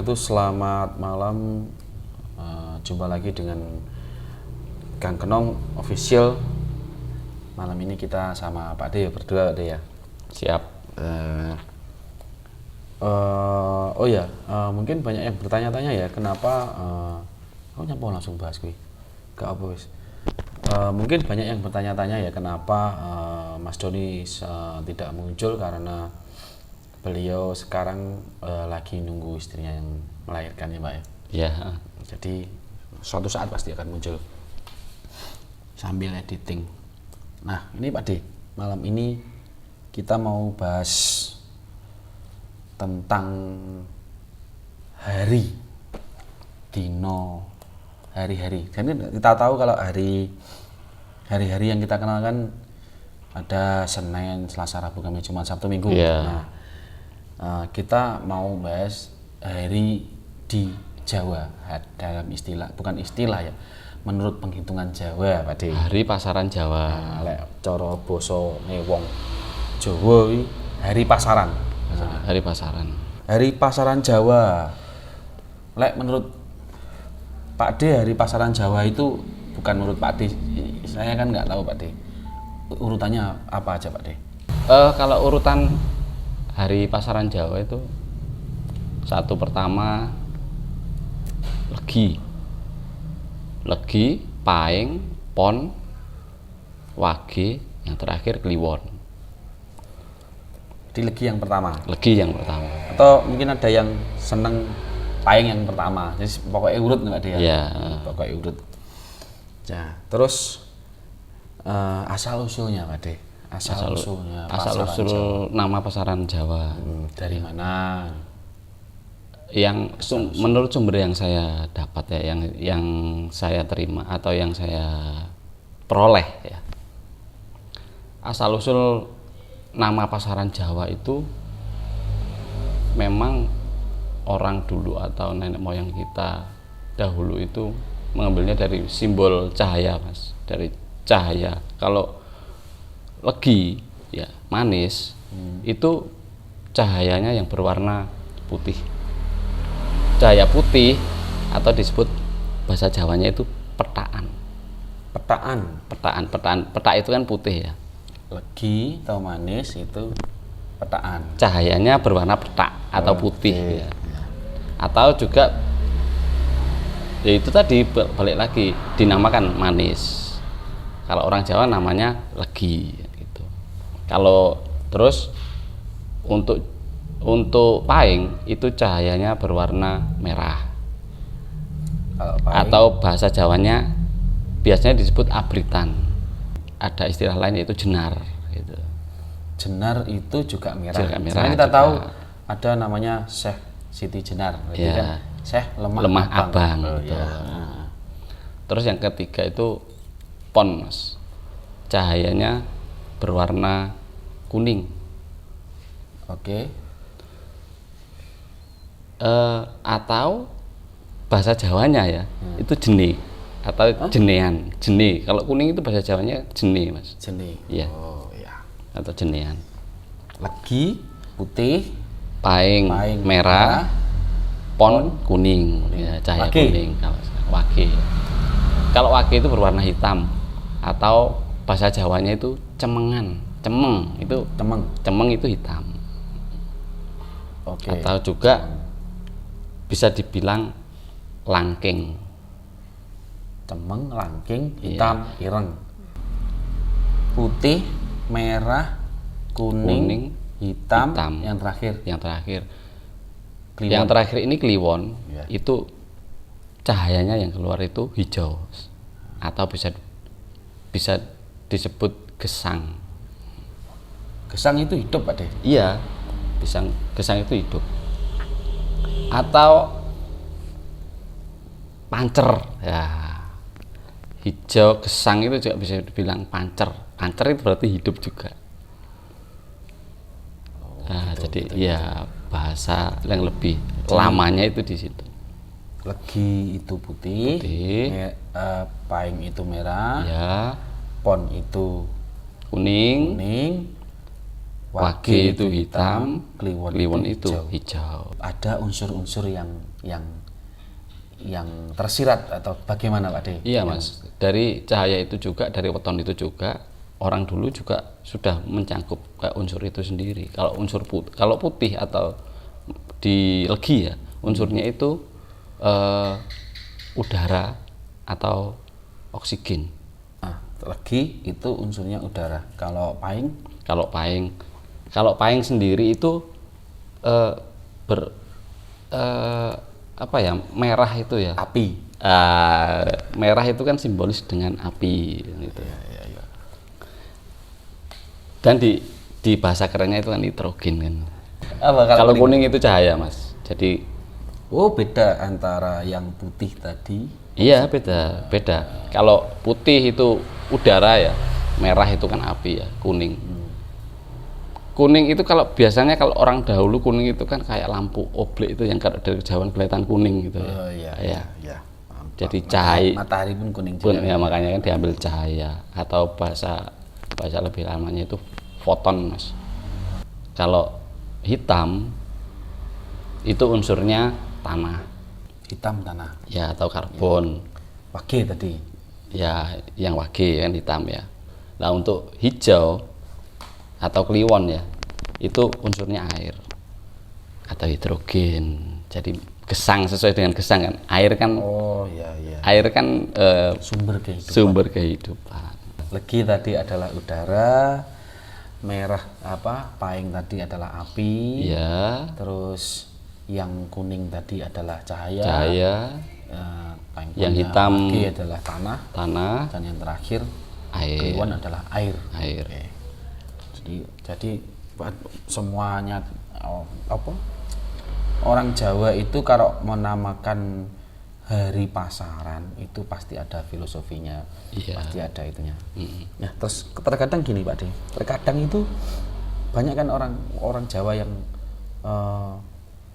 wabarakatuh. Selamat malam. Jumpa lagi dengan Kang Kenong Official. Malam ini kita sama Pak De berdua, Pak De ya. Siap. Mungkin banyak yang bertanya-tanya ya, kenapa aku nyapa langsung bahas gue. Gak apa wis. Mungkin banyak yang bertanya-tanya ya, kenapa Mas Doni tidak muncul, karena beliau sekarang lagi nunggu istrinya yang melahirkan ya Pak ya. Ya. Jadi suatu saat pasti akan muncul sambil editing. Nah ini Pak De, malam ini kita mau bahas tentang hari, dino, hari-hari. Jadi kita tahu kalau hari-hari yang kita kenal kan ada Senin, Selasa, Rabu, Kamis, Jumat, Sabtu, Minggu. Yeah. Nah, kita mau bahas hari di Jawa dalam istilah, bukan istilah ya, menurut penghitungan Jawa, Pak De. Hari pasaran Jawa. Nah, lek cara basa wong Jawa iki hari pasaran. Nah, Hari pasaran. hari pasaran Jawa. Lek menurut Pak De, hari pasaran Jawa itu, bukan menurut Pak De, saya kan nggak tahu Pak De, urutannya apa aja Pak De? Kalau urutan hari pasaran Jawa itu, satu pertama Legi, Paing, Pon, Wage, yang terakhir Kliwon. Di Legi yang pertama. Legi yang pertama. Atau mungkin ada yang seneng Paing yang pertama. Jadi pokoknya urut nggak dia? Iya. Pokoknya urut. Nah, terus asal usulnya Pak De. Asal usulnya. Asal usul nama pasaran Jawa. Dari mana? Menurut sumber yang saya dapat ya, yang saya terima atau yang saya peroleh ya. Asal usul nama pasaran Jawa itu memang orang dulu atau nenek moyang kita dahulu itu mengambilnya dari simbol cahaya, Mas. Dari cahaya. Kalau legi ya manis, itu cahayanya yang berwarna putih. Cahaya putih atau disebut bahasa Jawanya itu petaan. Peta itu kan putih ya. Legi atau manis itu petaan. Cahayanya berwarna petak atau putih ya. Atau juga ya itu tadi, balik lagi dinamakan manis. Kalau orang Jawa namanya legi gitu. Kalau terus untuk paing itu cahayanya berwarna merah. Atau bahasa Jawanya biasanya disebut abritan. Ada istilah lain yaitu jenar gitu. Jenar itu juga merah. Merah kita juga tahu ada namanya Syekh Siti Jenar. Berarti ya. Kan Syekh lemah abang. Ya. Terus yang ketiga itu pon, Mas. Cahayanya berwarna kuning. Oke. Atau bahasa Jawanya ya, itu jene atau jenean. Jene. Kalau kuning itu bahasa Jawanya jene, Mas. Jene. Iya. Oh, ya. Atau jenean. Legi putih, Paing merah, pon kuning. Ya, cahaya wage. kuning. Wage. Kalau wage itu berwarna hitam, atau bahasa Jawanya itu cemengan. Cemeng itu hitam. Oke. Atau juga bisa dibilang langking. Cemeng, langking, hitam, ireng. Putih, merah, kuning, hitam. Yang terakhir Kliwon. Yang terakhir ini Kliwon. Ya. Itu cahayanya yang keluar itu hijau atau bisa disebut gesang. Gesang itu hidup Pak De? Iya, gesang itu hidup. Atau pancer ya, hijau gesang itu juga bisa dibilang pancer. Pancer itu berarti hidup juga. Nah, jadi ya bahasa yang lebih lamanya itu di situ. Legi itu putih. Paing itu merah. Ya. Pon itu Kuning. Wage itu hitam, Kliwon Kliwon itu itu hijau. Ada unsur-unsur yang tersirat atau bagaimana Pak De? Iya Mas, dari cahaya itu juga, dari weton itu juga, orang dulu juga sudah mencangkup ke unsur itu sendiri. Kalau kalau putih atau di legi ya, unsurnya itu udara atau oksigen. Nah, legi itu unsurnya udara. Kalau pahing? Kalau pahing sendiri itu eh, ber apa ya, merah itu ya. Api. Merah itu kan simbolis dengan api gitu. Ya. Dan di bahasa kerennya itu kan nitrogen kan. Apa Kalau kuning itu cahaya Mas. Jadi beda antara yang putih tadi. iya beda. Kalau putih itu udara ya, merah itu kan api ya, kuning. Kuning itu kalau biasanya kalau orang dahulu kuning itu kan kayak lampu oblek itu yang kalau dari kejauhan kelihatan kuning gitu ya. Oh iya. Jadi cahaya matahari pun kuning juga. ya, makanya kan diambil cahaya, atau bahasa lebih lamanya itu foton Mas. Kalau hitam itu unsurnya tanah. Hitam tanah. Ya, atau karbon. Wage tadi. Ya, yang wage kan hitam ya. Nah, untuk hijau atau kliwon ya, itu unsurnya air atau hidrogen. Jadi gesang, sesuai dengan gesang kan. Air kan Air kan sumber kehidupan. Legi tadi adalah udara, merah pahing tadi adalah api. Ya. Terus yang kuning tadi adalah cahaya. Yang hitam wage adalah tanah. Dan yang terakhir kliwon adalah air. Oke. Jadi semuanya orang Jawa itu kalau menamakan hari pasaran itu pasti ada filosofinya. Iya. Pasti ada itunya. Nah, terus terkadang gini Pak De, terkadang itu banyak kan orang Jawa yang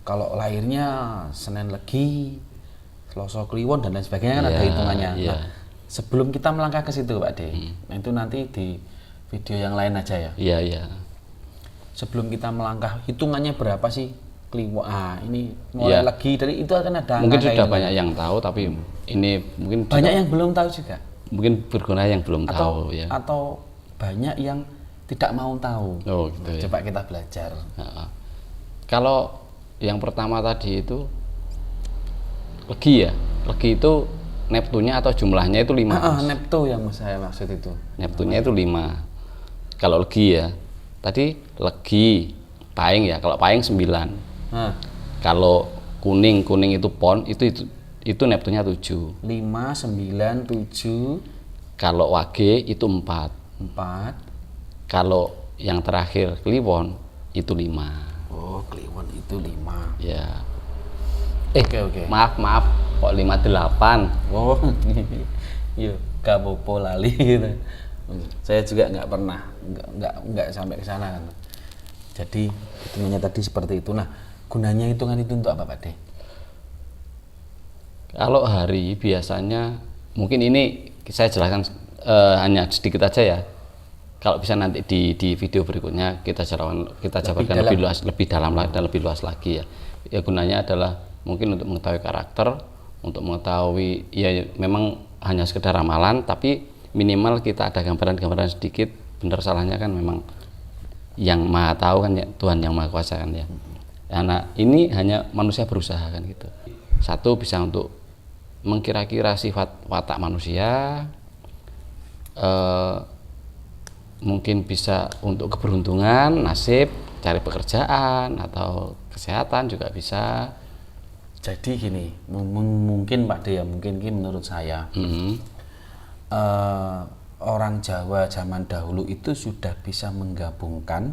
kalau lahirnya Senin Legi, Selasa Kliwon dan lain sebagainya kan ada hitungannya. Nah, sebelum kita melangkah ke situ Pak De, nah itu nanti di video yang lain aja ya. Iya. Sebelum kita melangkah, hitungannya berapa sih Kliwon? Ini mulai Legi dari itu akan ada. Mungkin sudah banyak yang tahu, tapi ini mungkin banyak yang belum tahu juga. Mungkin berguna yang belum tahu ya. Atau banyak yang tidak mau tahu. Oh, gitu ya. Coba kita belajar. Kalau yang pertama tadi itu Legi ya. Legi itu Neptunnya atau jumlahnya itu 5. Neptu yang saya maksud itu. Neptunnya itu 5. Kalau Legi ya. Tadi Legi, pahing ya. Kalau pahing 9. Kalau kuning itu pon, itu Neptunnya 7. 5, 9, 7. Kalau wage itu 4. Kalau yang terakhir Kliwon itu 5. Oh, Kliwon itu 5. Ya. Oke. Maaf, kok 58. Oh, yuk, gak popo lali gitu. Saya juga nggak pernah, nggak sampai ke sana kan. Jadi hitungannya tadi seperti itu. Nah, gunanya hitungan itu untuk apa Pak De? Kalau hari biasanya, mungkin ini saya jelaskan hanya sedikit aja ya. Kalau bisa nanti di video berikutnya kita jabarkan lebih dalam dan lebih luas lagi ya. Ya gunanya adalah mungkin untuk mengetahui karakter, untuk mengetahui ya memang hanya sekedar ramalan, tapi minimal kita ada gambaran-gambaran sedikit. Benar salahnya kan memang yang maha tahu kan ya, Tuhan yang maha kuasa kan ya. Nah, ini hanya manusia berusaha kan gitu. Satu bisa untuk mengkira-kira sifat watak manusia, mungkin bisa untuk keberuntungan, nasib, cari pekerjaan atau kesehatan juga bisa. Jadi gini, mungkin Pak De ya, mungkin menurut saya orang Jawa zaman dahulu itu sudah bisa menggabungkan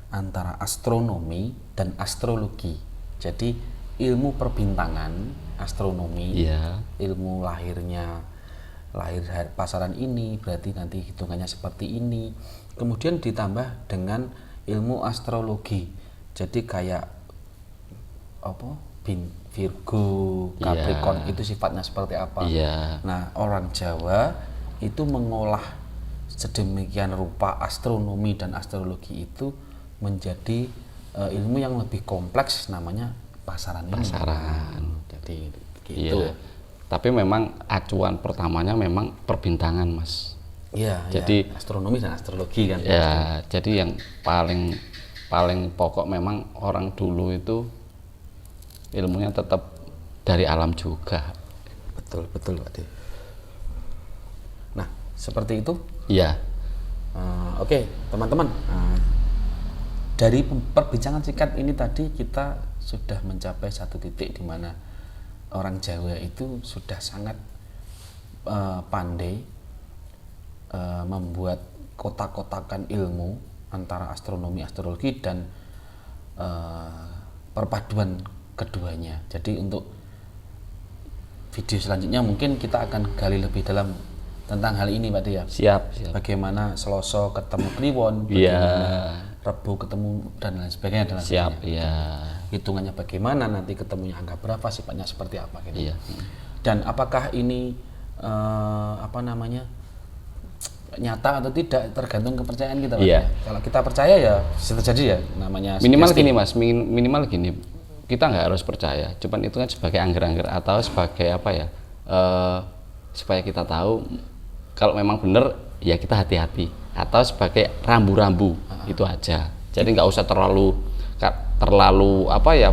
antara astronomi dan astrologi. Jadi ilmu perbintangan, astronomi, ilmu lahir pasaran ini berarti nanti hitungannya seperti ini. Kemudian ditambah dengan ilmu astrologi. Jadi kayak Virgo, Capricorn itu sifatnya seperti apa. Nah, orang Jawa itu mengolah sedemikian rupa astronomi dan astrologi itu menjadi ilmu yang lebih kompleks, namanya pasaran ilmu. Jadi gitu. Iya. Tapi memang acuan pertamanya memang perbintangan, Mas. Iya. Jadi astronomi dan astrologi kan. Ya, jadi yang paling pokok memang orang dulu itu ilmunya tetap dari alam juga. Betul Pak De. Nah, seperti itu. Iya. Oke, teman-teman. Dari perbincangan singkat ini tadi kita sudah mencapai satu titik di mana orang Jawa itu sudah sangat pandai membuat kotak-kotakan ilmu antara astronomi, astrologi dan perpaduan keduanya. Jadi untuk video selanjutnya mungkin kita akan gali lebih dalam tentang hal ini Pak De ya. Siap. Bagaimana Selasa ketemu Kliwon, bagaimana Rebo ketemu dan lain sebagainya dan lain Siap, sebagainya. ya. Hitungannya bagaimana, nanti ketemunya angka berapa, sifatnya seperti apa gitu. Iya. Dan apakah ini nyata atau tidak tergantung kepercayaan kita Pak. Iya. Kalau kita percaya ya bisa terjadi ya, namanya Minimal sugesti. gini Mas, minimal gini. Kita nggak harus percaya, cuman itu kan sebagai angger-angger atau sebagai apa ya? Supaya kita tahu kalau memang benar ya kita hati-hati, atau sebagai rambu-rambu itu aja. Jadi nggak usah terlalu apa ya,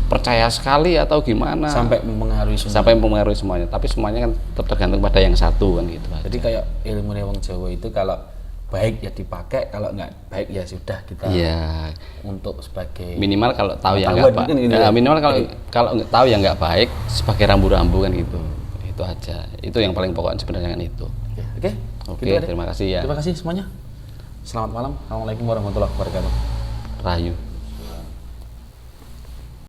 percaya sekali atau gimana sampai mempengaruhi semuanya. Tapi semuanya kan tergantung pada yang satu kan gitu. Jadi kayak ilmu wong Jawa itu kalau baik ya dipakai, kalau nggak baik ya sudah kita. Iya. Untuk sebagai minimal kalau tahu yang nggak baik. Gitu ya, minimal kalau nggak tahu yang nggak baik sebagai rambu-rambu kan gitu. Itu aja. Itu yang paling pokok sebenarnya kan itu. Oke. Gitu, terima kasih ya. Terima kasih semuanya. Selamat malam. Assalamualaikum warahmatullahi wabarakatuh. Rahayu.